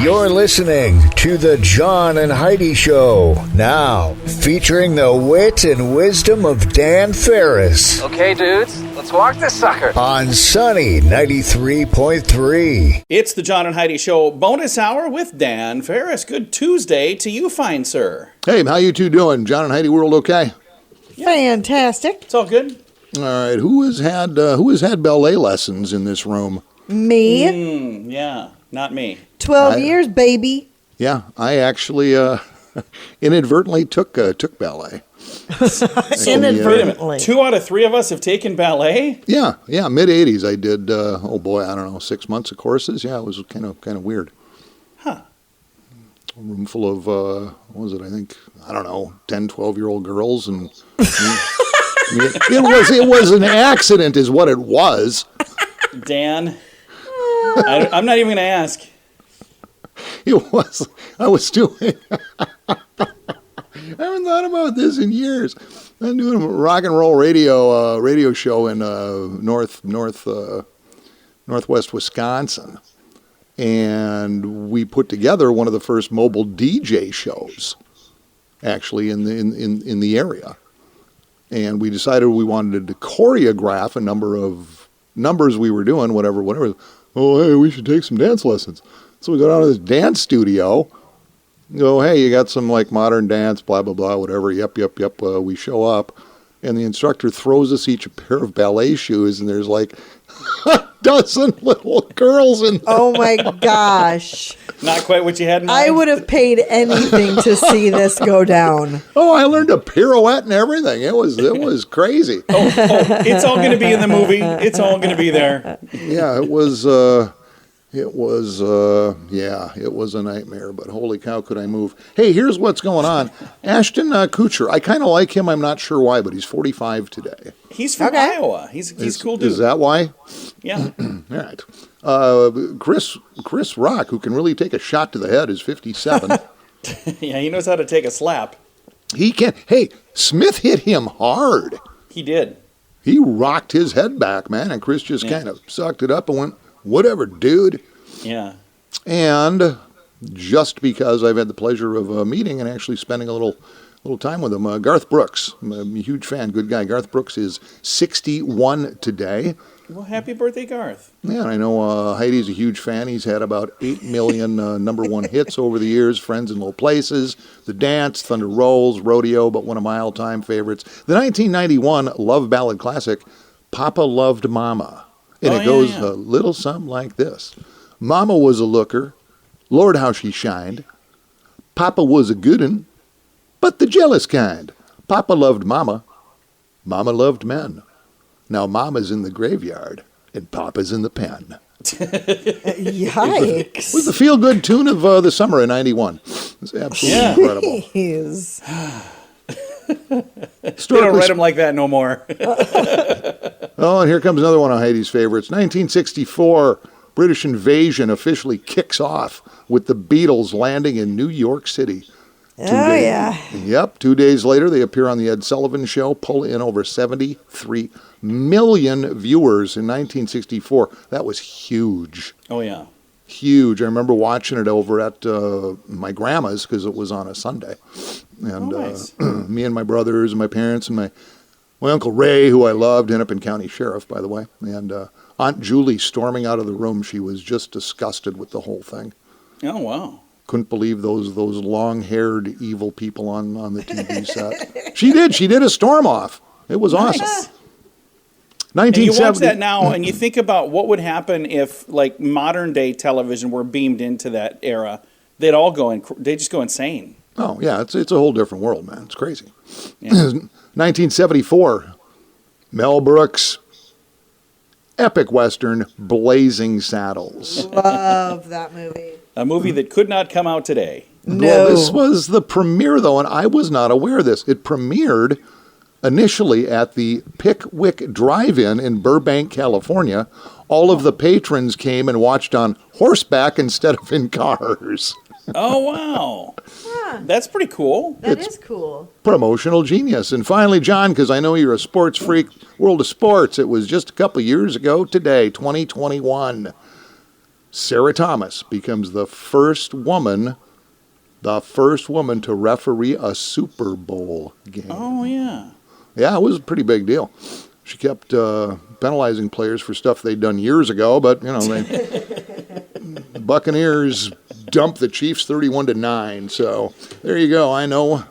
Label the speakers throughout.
Speaker 1: You're listening to The John and Heidi Show. Now, featuring the wit and wisdom of Dan Ferris.
Speaker 2: Okay, dudes, let's walk this sucker.
Speaker 1: On Sunny 93.3.
Speaker 3: It's The John and Heidi Show bonus hour with Dan Ferris. Good Tuesday to you, fine sir.
Speaker 4: Hey, how you two doing? John and Heidi world okay?
Speaker 3: Yeah.
Speaker 5: Fantastic.
Speaker 3: It's all good.
Speaker 4: All right, who has had ballet lessons in this room?
Speaker 5: Me.
Speaker 3: Yeah, not me.
Speaker 5: 12 years, baby.
Speaker 4: Yeah, I actually inadvertently took ballet.
Speaker 5: Inadvertently.
Speaker 3: 2 out of 3 of us have taken ballet.
Speaker 4: Yeah, mid-'80s I did. I don't know, 6 months of courses. Yeah, it was kind of weird.
Speaker 3: Huh.
Speaker 4: A room full of what was it? I think 10, 12-year-old girls, and it was an accident, is what it was.
Speaker 3: Dan, I'm not even going to ask.
Speaker 4: It was. I was doing. I haven't thought about this in years. I'm doing a rock and roll radio show in northwest Wisconsin, and we put together one of the first mobile DJ shows, actually in the area, and we decided we wanted to choreograph a number of numbers we were doing, whatever. Oh, hey, we should take some dance lessons. So we go down to this dance studio, go, hey, you got some like modern dance, blah, blah, blah, whatever, yep. We show up, and the instructor throws us each a pair of ballet shoes, and there's like a dozen little girls in there.
Speaker 5: Oh my gosh.
Speaker 3: Not quite what you had in mind.
Speaker 5: I would have paid anything to see this go down.
Speaker 4: Oh, I learned a pirouette and everything. It was crazy.
Speaker 3: Oh, it's all going to be in the movie. It's all going to be there.
Speaker 4: Yeah, it was a nightmare, but holy cow, could I move. Hey, here's what's going on. Ashton Kutcher, I kind of like him. I'm not sure why, but he's 45 today.
Speaker 3: He's from Iowa. He's cool dude.
Speaker 4: Is that why?
Speaker 3: Yeah.
Speaker 4: All right. Chris Rock, who can really take a shot to the head, is 57.
Speaker 3: Yeah, he knows how to take a slap.
Speaker 4: He can. Hey, Smith hit him hard.
Speaker 3: He did.
Speaker 4: He rocked his head back, man, and Chris just kind of sucked it up and went, whatever, dude.
Speaker 3: Yeah.
Speaker 4: And just because I've had the pleasure of meeting and actually spending a little time with him, Garth Brooks, I'm a huge fan, good guy. Garth Brooks is 61 today.
Speaker 3: Well, happy birthday, Garth.
Speaker 4: Yeah, and I know Heidi's a huge fan. He's had about 8 million number one hits over the years, Friends in Low Places, The Dance, Thunder Rolls, Rodeo, but one of my all-time favorites, the 1991 love ballad classic, Papa Loved Mama. And it goes a little something like this. Mama was a looker, Lord how she shined. Papa was a good 'un, but the jealous kind. Papa loved Mama, Mama loved men. Now Mama's in the graveyard, and Papa's in the pen.
Speaker 5: Yikes.
Speaker 4: It was the feel-good tune of the summer of 91. It's absolutely incredible.
Speaker 5: Jeez.
Speaker 3: They don't write them like that no more.
Speaker 4: Oh, and here comes another one of Heidi's favorites. 1964, British invasion officially kicks off with the Beatles landing in New York City.
Speaker 5: Yeah.
Speaker 4: Yep, 2 days later, they appear on the Ed Sullivan Show, pull in over 73 million viewers in 1964. That was huge.
Speaker 3: Oh, yeah.
Speaker 4: Huge. I remember watching it over at my grandma's because it was on a Sunday. And
Speaker 3: nice.
Speaker 4: Me and my brothers and my parents and my Uncle Ray, who I loved, Hennepin County Sheriff, by the way, and Aunt Julie storming out of the room. She was just disgusted with the whole thing.
Speaker 3: Oh, wow.
Speaker 4: Couldn't believe those long-haired evil people on the TV set. She did a storm off. It was awesome.
Speaker 3: And you watch that now and you think about what would happen if like modern day television were beamed into that era. They'd just go insane.
Speaker 4: Oh yeah, it's a whole different world, man. It's crazy.
Speaker 3: Yeah.
Speaker 4: 1974, Mel Brooks, epic western, Blazing Saddles.
Speaker 5: Love that movie.
Speaker 3: A movie that could not come out today.
Speaker 5: No.
Speaker 4: Well, this was the premiere, though, and I was not aware of this. It premiered initially at the Pickwick Drive-In in Burbank, California. All of the patrons came and watched on horseback instead of in cars.
Speaker 3: Oh, wow. That's pretty cool.
Speaker 5: That is cool.
Speaker 4: Promotional genius. And finally, John, because I know you're a sports freak, World of Sports, it was just a couple years ago today, 2021. Sarah Thomas becomes the first woman to referee a Super Bowl game.
Speaker 3: Oh, yeah.
Speaker 4: Yeah, it was a pretty big deal. She kept penalizing players for stuff they'd done years ago, but, the Buccaneers dumped the Chiefs 31-9. So there you go.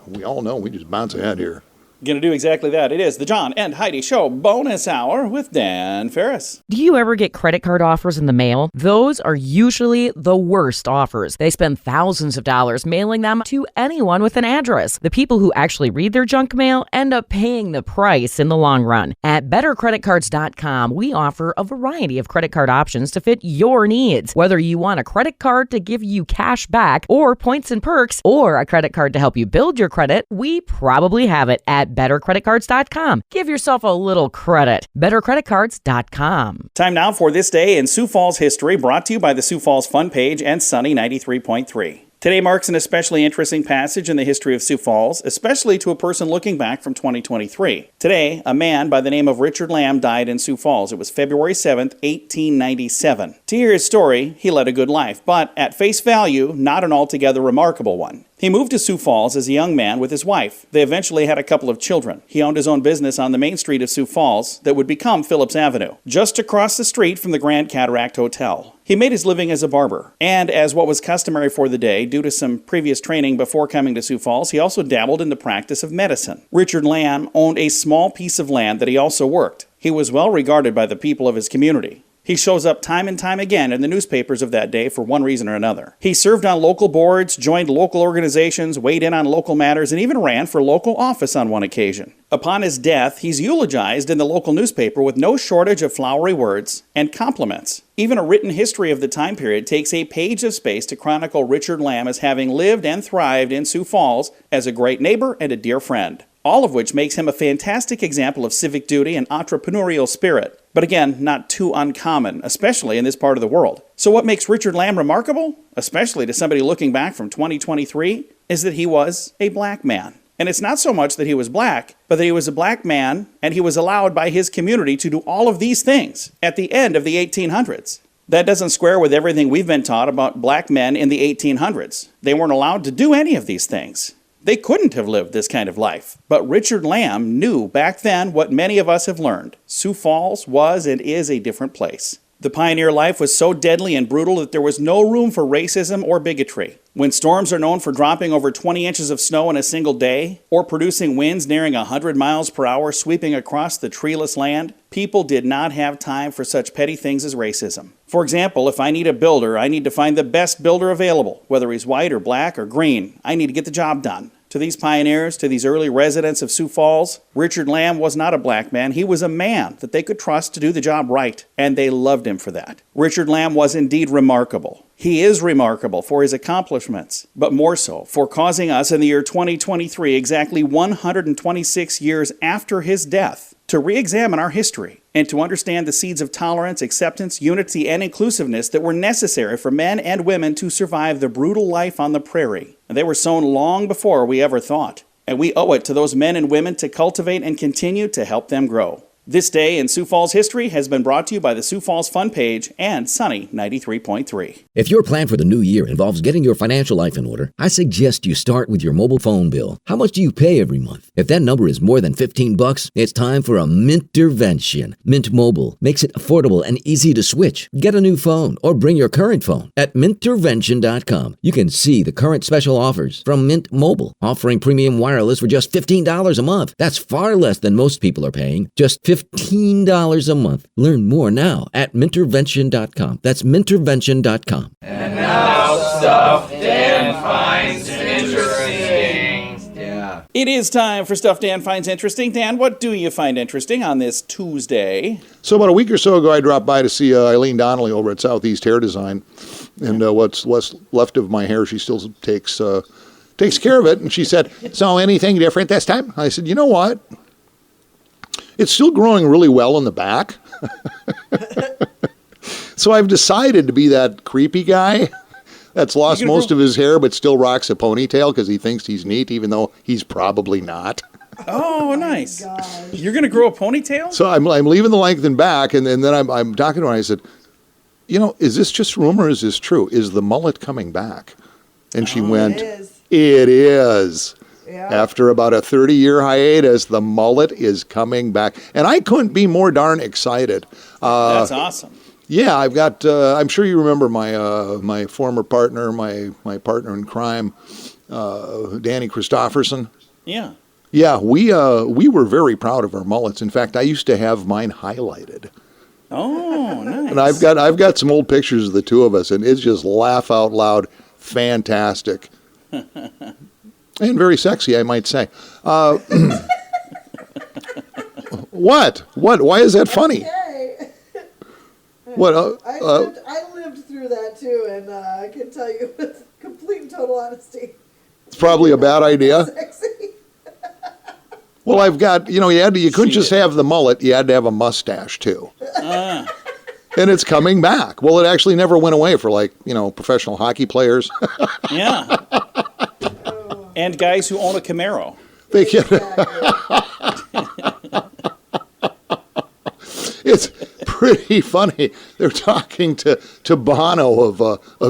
Speaker 4: We all know we just bounce ahead here.
Speaker 3: Going to do exactly that. It is the John and Heidi Show bonus hour with Dan Ferris.
Speaker 6: Do you ever get credit card offers in the mail? Those are usually the worst offers. They spend thousands of dollars mailing them to anyone with an address. The people who actually read their junk mail end up paying the price in the long run. At bettercreditcards.com, we offer a variety of credit card options to fit your needs. Whether you want a credit card to give you cash back or points and perks, or a credit card to help you build your credit, we probably have it at bettercreditcards.com. Give yourself a little credit. bettercreditcards.com.
Speaker 3: Time now for This Day in Sioux Falls History, brought to you by the Sioux Falls Fun Page and Sunny 93.3. Today marks an especially interesting passage in the history of Sioux Falls, especially to a person looking back from 2023. Today, a man by the name of Richard Lamb died in Sioux Falls. It was February 7th, 1897. To hear his story, he led a good life, but at face value, not an altogether remarkable one. He moved to Sioux Falls as a young man with his wife. They eventually had a couple of children. He owned his own business on the main street of Sioux Falls that would become Phillips Avenue, just across the street from the Grand Cataract Hotel. He made his living as a barber, and as what was customary for the day, due to some previous training before coming to Sioux Falls, he also dabbled in the practice of medicine. Richard Lamb owned a small piece of land that he also worked. He was well regarded by the people of his community. He shows up time and time again in the newspapers of that day for one reason or another. He served on local boards, joined local organizations, weighed in on local matters, and even ran for local office on one occasion. Upon his death, he's eulogized in the local newspaper with no shortage of flowery words and compliments. Even a written history of the time period takes a page of space to chronicle Richard Lamb as having lived and thrived in Sioux Falls as a great neighbor and a dear friend. All of which makes him a fantastic example of civic duty and entrepreneurial spirit. But again, not too uncommon, especially in this part of the world. So what makes Richard Lamb remarkable, especially to somebody looking back from 2023, is that he was a black man. And it's not so much that he was black, but that he was a black man and he was allowed by his community to do all of these things at the end of the 1800s. That doesn't square with everything we've been taught about black men in the 1800s. They weren't allowed to do any of these things. They couldn't have lived this kind of life. But Richard Lamb knew back then what many of us have learned. Sioux Falls was and is a different place. The pioneer life was so deadly and brutal that there was no room for racism or bigotry. When storms are known for dropping over 20 inches of snow in a single day, or producing winds nearing 100 miles per hour sweeping across the treeless land, people did not have time for such petty things as racism. For example, if I need a builder, I need to find the best builder available, whether he's white or black or green. I need to get the job done. To these pioneers, to these early residents of Sioux Falls, Richard Lamb was not a black man. He was a man that they could trust to do the job right, and they loved him for that. Richard Lamb was indeed remarkable. He is remarkable for his accomplishments, but more so for causing us in the year 2023, exactly 126 years after his death, to re-examine our history and to understand the seeds of tolerance, acceptance, unity, and inclusiveness that were necessary for men and women to survive the brutal life on the prairie. And they were sown long before we ever thought. And we owe it to those men and women to cultivate and continue to help them grow. This Day in Sioux Falls History has been brought to you by the Sioux Falls Fun Page and Sunny 93.3.
Speaker 7: If your plan for the new year involves getting your financial life in order, I suggest you start with your mobile phone bill. How much do you pay every month? If that number is more than $15, it's time for a Mintervention. Mint Mobile makes it affordable and easy to switch. Get a new phone or bring your current phone. At Mintervention.com, you can see the current special offers from Mint Mobile, offering premium wireless for just $15 a month. That's far less than most people are paying. Just $15 a month. Learn more now at Mintervention.com. That's Mintervention.com.
Speaker 2: And now stuff Dan finds interesting.
Speaker 3: Yeah. It is time for Stuff Dan Finds Interesting. Dan, what do you find interesting on this Tuesday?
Speaker 4: So about a week or so ago, I dropped by to see Eileen Donnelly over at Southeast Hair Design. And what's left of my hair, she still takes care of it. And she said, so anything different this time? I said, you know what? It's still growing really well in the back. So I've decided to be that creepy guy that's lost most of his hair but still rocks a ponytail because he thinks he's neat, even though he's probably not.
Speaker 3: Oh, nice. You're going to grow a ponytail?
Speaker 4: So I'm leaving the length in back, and then I'm talking to her, and I said, is this just rumor or is this true? Is the mullet coming back? And she went,
Speaker 5: It is.
Speaker 4: it is.
Speaker 5: Yeah.
Speaker 4: After about a 30-year hiatus, the mullet is coming back. And I couldn't be more darn excited.
Speaker 3: That's awesome.
Speaker 4: Yeah, I've got, I'm sure you remember my former partner, my partner in crime, Danny Christofferson.
Speaker 3: Yeah.
Speaker 4: Yeah, we were very proud of our mullets. In fact, I used to have mine highlighted.
Speaker 3: Oh, nice.
Speaker 4: And I've got some old pictures of the two of us, and it's just laugh out loud, fantastic, and very sexy, I might say. What? Why is that funny?
Speaker 5: Okay.
Speaker 4: What?
Speaker 5: I lived through that too, and I can tell you with complete and total honesty.
Speaker 4: It's probably a bad idea.
Speaker 5: Sexy.
Speaker 4: Well, I've got, you couldn't just have the mullet, you had to have a mustache too. And it's coming back. Well, it actually never went away for professional hockey players.
Speaker 3: Yeah. And guys who own a Camaro.
Speaker 4: They can. It's pretty funny. They're talking to Bono of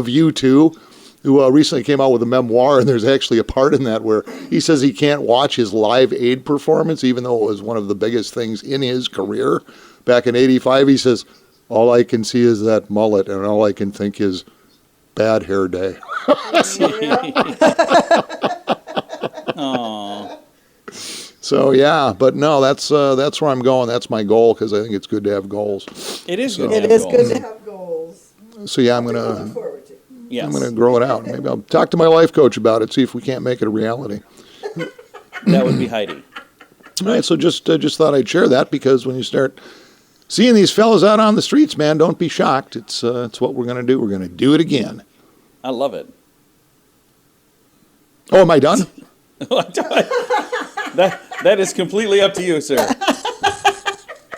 Speaker 4: U2, who recently came out with a memoir, and there's actually a part in that where he says he can't watch his Live Aid performance, even though it was one of the biggest things in his career. Back in '85, he says, all I can see is that mullet, and all I can think is bad hair day.
Speaker 3: Oh.
Speaker 4: So, yeah, but no, that's where I'm going. That's my goal, because I think it's good to have goals.
Speaker 3: It is good.
Speaker 5: It is good to have goals.
Speaker 4: So, yeah, I'm
Speaker 5: Look
Speaker 4: going
Speaker 5: forward to.
Speaker 3: Yes.
Speaker 4: to grow it out. Maybe I'll talk to my life coach about it, see if we can't make it a reality.
Speaker 3: That would be Heidi.
Speaker 4: All right, so just thought I'd share that, because when you start seeing these fellas out on the streets, man, don't be shocked. It's what we're going to do. We're going to do it again.
Speaker 3: I love it.
Speaker 4: Oh, am I done?
Speaker 3: That is completely up to you, sir.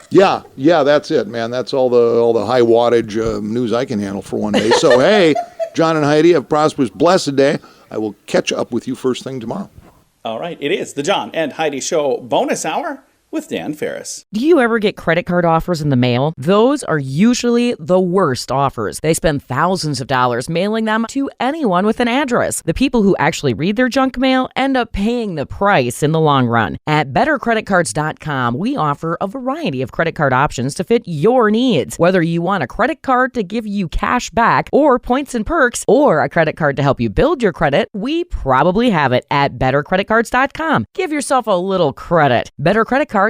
Speaker 4: Yeah, that's it, man. That's all the high wattage news I can handle for one day. So, hey, John and Heidi, have a prosperous, blessed day. I will catch up with you first thing tomorrow.
Speaker 3: All right, it is the John and Heidi Show bonus hour with Dan Ferris.
Speaker 6: Do you ever get credit card offers in the mail? Those are usually the worst offers. They spend thousands of dollars mailing them to anyone with an address. The people who actually read their junk mail end up paying the price in the long run. At bettercreditcards.com, we offer a variety of credit card options to fit your needs. Whether you want a credit card to give you cash back or points and perks, or a credit card to help you build your credit, we probably have it at bettercreditcards.com. Give yourself a little credit. bettercreditcards.com.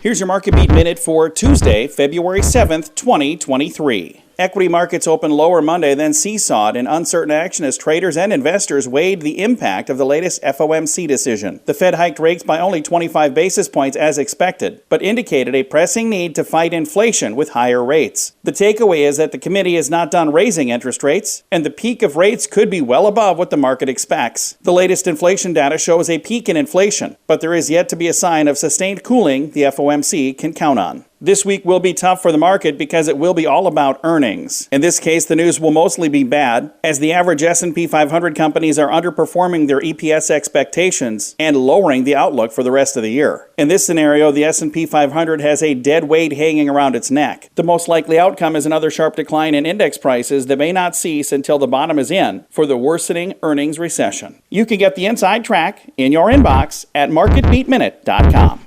Speaker 3: Here's your Market Beat Minute for Tuesday, February 7th, 2023. Equity markets opened lower Monday, then seesawed in uncertain action as traders and investors weighed the impact of the latest FOMC decision. The Fed hiked rates by only 25 basis points as expected, but indicated a pressing need to fight inflation with higher rates. The takeaway is that the committee is not done raising interest rates, and the peak of rates could be well above what the market expects. The latest inflation data shows a peak in inflation, but there is yet to be a sign of sustained cooling the FOMC can count on. This week will be tough for the market because it will be all about earnings. In this case, the news will mostly be bad, as the average S&P 500 companies are underperforming their EPS expectations and lowering the outlook for the rest of the year. In this scenario, the S&P 500 has a dead weight hanging around its neck. The most likely outcome is another sharp decline in index prices that may not cease until the bottom is in for the worsening earnings recession. You can get the inside track in your inbox at marketbeatminute.com.